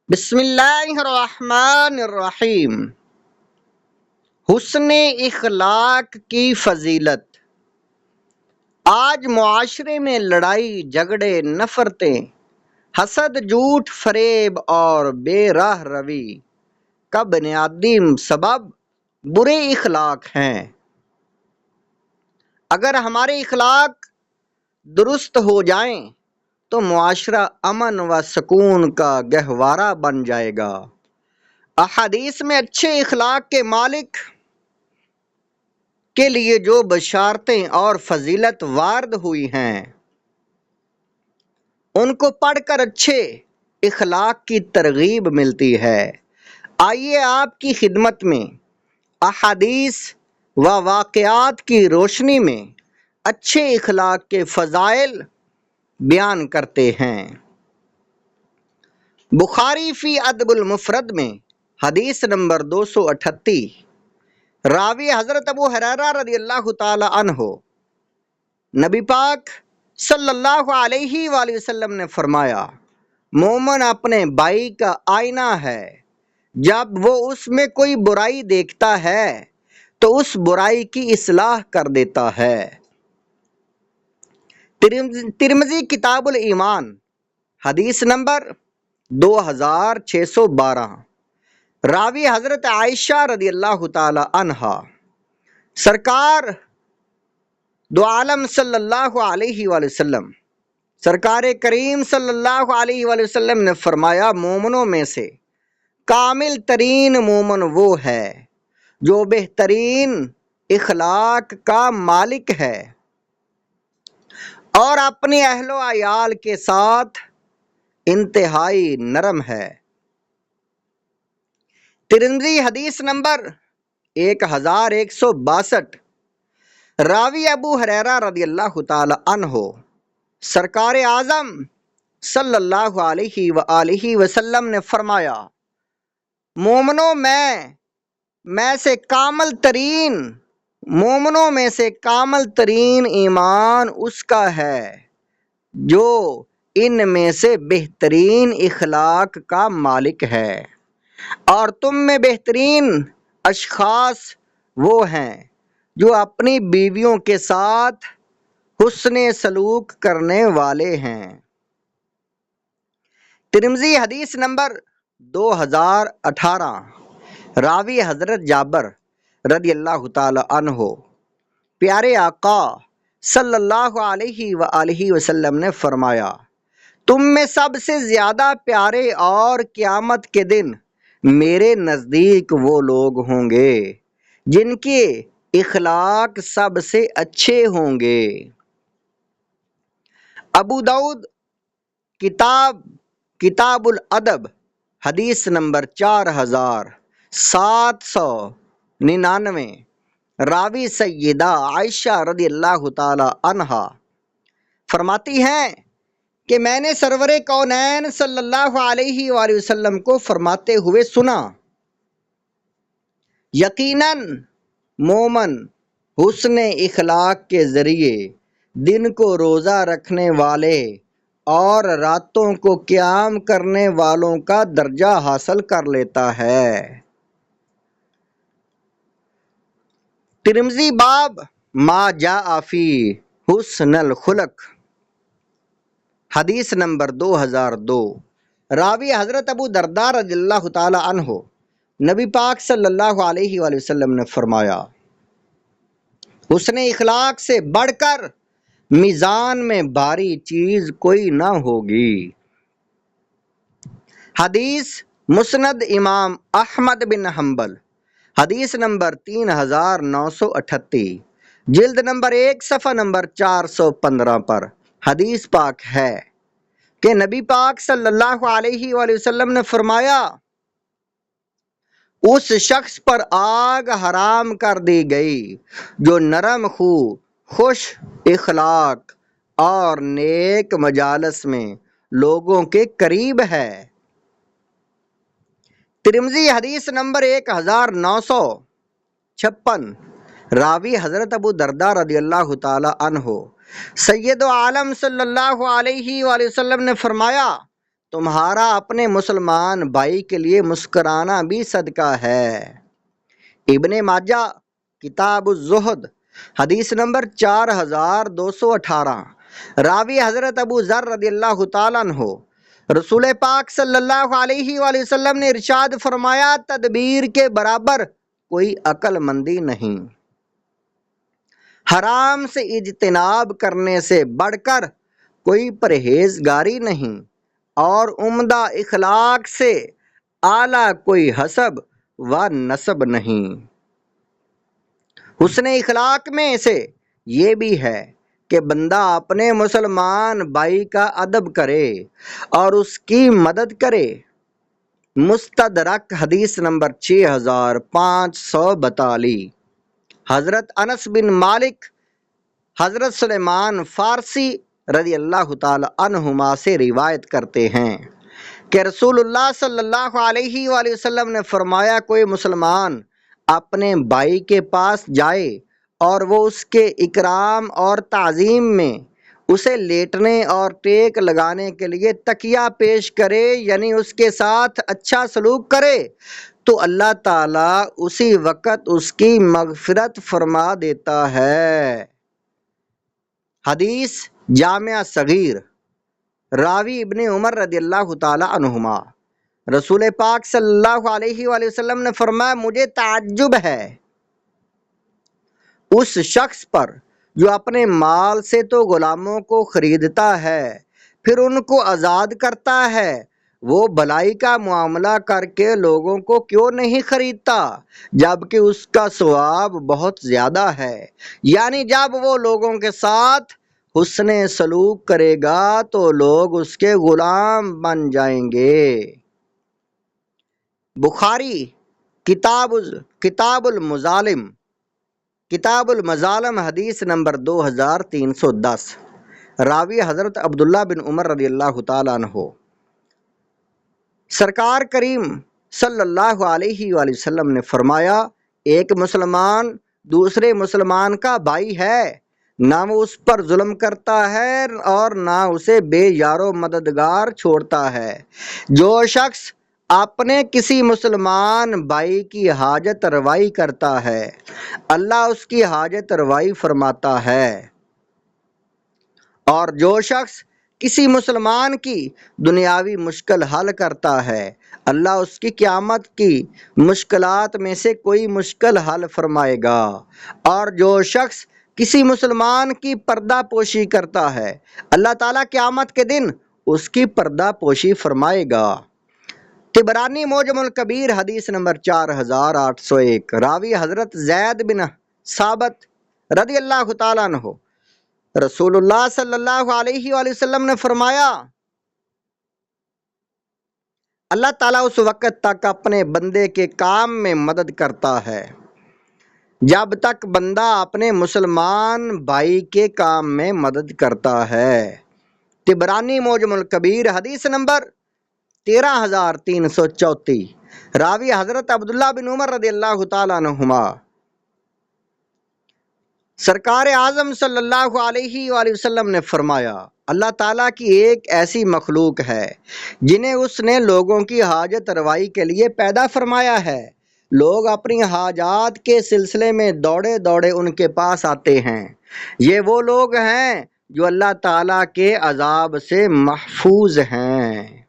بسم اللہ الرحمن الرحیم۔ حسن اخلاق کی فضیلت۔ آج معاشرے میں لڑائی جھگڑے، نفرتیں، حسد، جھوٹ، فریب اور بے راہ روی کا بنیادی سبب برے اخلاق ہیں۔ اگر ہمارے اخلاق درست ہو جائیں تو معاشرہ امن و سکون کا گہوارہ بن جائے گا۔ احادیث میں اچھے اخلاق کے مالک کے لیے جو بشارتیں اور فضیلت وارد ہوئی ہیں ان کو پڑھ کر اچھے اخلاق کی ترغیب ملتی ہے۔ آئیے آپ کی خدمت میں احادیث و واقعات کی روشنی میں اچھے اخلاق کے فضائل بیان کرتے ہیں۔ بخاری فی ادب المفرد میں حدیث نمبر 238، راوی حضرت ابو ہریرہ رضی اللہ تعالی عنہ، نبی پاک صلی اللہ علیہ وآلہ وسلم نے فرمایا، مومن اپنے بھائی کا آئینہ ہے، جب وہ اس میں کوئی برائی دیکھتا ہے تو اس برائی کی اصلاح کر دیتا ہے۔ ترمذی کتاب الایمان حدیث نمبر 2612، راوی حضرت عائشہ رضی اللہ تعالی عنہا، سرکار دو عالم صلی اللہ علیہ وآلہ وسلم، سرکار کریم صلی اللہ علیہ وآلہ وسلم نے فرمایا، مومنوں میں سے کامل ترین مومن وہ ہے جو بہترین اخلاق کا مالک ہے اور اپنے اہل و عیال کے ساتھ انتہائی نرم ہے۔ ترمذی حدیث نمبر 1162، راوی ابو ہریرہ رضی اللہ تعالی عنہ، سرکار اعظم صلی اللہ علیہ وآلہ وسلم نے فرمایا، مومنوں میں سے کامل ترین ایمان اس کا ہے جو ان میں سے بہترین اخلاق کا مالک ہے، اور تم میں بہترین اشخاص وہ ہیں جو اپنی بیویوں کے ساتھ حسن سلوک کرنے والے ہیں۔ ترمذی حدیث نمبر 2018، راوی حضرت جابر رضی اللہ تعالی عنہ، پیارے آقا صلی اللہ علیہ وآلہ وسلم نے فرمایا، تم میں سب سے زیادہ پیارے اور قیامت کے دن میرے نزدیک وہ لوگ ہوں گے جن کے اخلاق سب سے اچھے ہوں گے۔ ابو داؤد کتاب الادب حدیث نمبر 4799، راوی سیدہ عائشہ رضی اللہ تعالی عنہا فرماتی ہیں کہ میں نے سرور کونین صلی اللہ علیہ وآلہ وسلم کو فرماتے ہوئے سنا، یقیناً مومن حسن اخلاق کے ذریعے دن کو روزہ رکھنے والے اور راتوں کو قیام کرنے والوں کا درجہ حاصل کر لیتا ہے۔ ترمذی باب ما جاء فی حسن الخلق حدیث نمبر 2002، راوی حضرت ابو درداء رضی اللہ تعالی عنہ، نبی پاک صلی اللہ علیہ وآلہ وسلم نے فرمایا، حسن اخلاق سے بڑھ کر میزان میں بھاری چیز کوئی نہ ہوگی۔ حدیث مسند امام احمد بن حنبل حدیث نمبر 3938، جلد نمبر 1 صفحہ نمبر 415 پر حدیث پاک ہے کہ نبی پاک صلی اللہ علیہ وآلہ وسلم نے فرمایا، اس شخص پر آگ حرام کر دی گئی جو نرم خو، خوش اخلاق اور نیک مجالس میں لوگوں کے قریب ہے۔ ترمذی حدیث نمبر 1956، راوی حضرت ابو درداء رضی اللہ تعالی عنہ، سید عالم صلی اللہ علیہ وآلہ وسلم نے فرمایا، تمہارا اپنے مسلمان بھائی کے لیے مسکرانا بھی صدقہ ہے۔ ابن ماجہ کتاب الزہد حدیث نمبر 4218، راوی حضرت ابو ذر رضی اللہ تعالیٰ عنہ، رسول پاک صلی اللہ علیہ وآلہ وسلم نے ارشاد فرمایا، تدبیر کے برابر کوئی عقل مندی نہیں، حرام سے اجتناب کرنے سے بڑھ کر کوئی پرہیزگاری نہیں، اور عمدہ اخلاق سے اعلیٰ کوئی حسب و نسب نہیں۔ حسن اخلاق میں سے یہ بھی ہے کہ بندہ اپنے مسلمان بھائی کا ادب کرے اور اس کی مدد کرے۔ مستدرک حدیث نمبر 6542، حضرت انس بن مالک، حضرت سلیمان فارسی رضی اللہ تعالی عنہما سے روایت کرتے ہیں کہ رسول اللہ صلی اللہ علیہ وآلہ وسلم نے فرمایا، کوئی مسلمان اپنے بھائی کے پاس جائے اور وہ اس کے اکرام اور تعظیم میں اسے لیٹنے اور ٹیک لگانے کے لیے تکیہ پیش کرے، یعنی اس کے ساتھ اچھا سلوک کرے، تو اللہ تعالیٰ اسی وقت اس کی مغفرت فرما دیتا ہے۔ حدیث جامع صغیر، راوی ابن عمر رضی اللہ تعالی عنہما، رسول پاک صلی اللہ علیہ وآلہ وسلم نے فرمایا، مجھے تعجب ہے اس شخص پر جو اپنے مال سے تو غلاموں کو خریدتا ہے، پھر ان کو آزاد کرتا ہے، وہ بھلائی کا معاملہ کر کے لوگوں کو کیوں نہیں خریدتا، جبکہ اس کا ثواب بہت زیادہ ہے۔ یعنی جب وہ لوگوں کے ساتھ حسن سلوک کرے گا تو لوگ اس کے غلام بن جائیں گے۔ بخاری کتاب المظالم حدیث نمبر 2310، راوی حضرت عبداللہ بن عمر رضی اللہ تعالیٰ عنہ، سرکار کریم صلی اللہ علیہ وآلہ وسلم نے فرمایا، ایک مسلمان دوسرے مسلمان کا بھائی ہے، نہ وہ اس پر ظلم کرتا ہے اور نہ اسے بے یار و مددگار چھوڑتا ہے۔ جو شخص اپنے کسی مسلمان بھائی کی حاجت روائی کرتا ہے، اللہ اس کی حاجت روائی فرماتا ہے، اور جو شخص کسی مسلمان کی دنیاوی مشکل حل کرتا ہے، اللہ اس کی قیامت کی مشکلات میں سے کوئی مشکل حل فرمائے گا، اور جو شخص کسی مسلمان کی پردہ پوشی کرتا ہے، اللہ تعالیٰ قیامت کے دن اس کی پردہ پوشی فرمائے گا۔ طبرانی معجم الکبیر حدیث نمبر 4801، راوی حضرت زید بن ثابت رضی اللہ تعالیٰ عنہ، رسول اللہ صلی اللہ علیہ وآلہ وسلم نے فرمایا، اللہ تعالیٰ اس وقت تک اپنے بندے کے کام میں مدد کرتا ہے جب تک بندہ اپنے مسلمان بھائی کے کام میں مدد کرتا ہے۔ طبرانی معجم الکبیر حدیث نمبر 13334، راوی حضرت عبداللہ بن عمر رضی اللہ تعالیٰ عنہما، سرکار اعظم صلی اللہ علیہ وآلہ وسلم نے فرمایا، اللہ تعالیٰ کی ایک ایسی مخلوق ہے جنہیں اس نے لوگوں کی حاجت روائی کے لیے پیدا فرمایا ہے، لوگ اپنی حاجات کے سلسلے میں دوڑے دوڑے ان کے پاس آتے ہیں، یہ وہ لوگ ہیں جو اللہ تعالیٰ کے عذاب سے محفوظ ہیں۔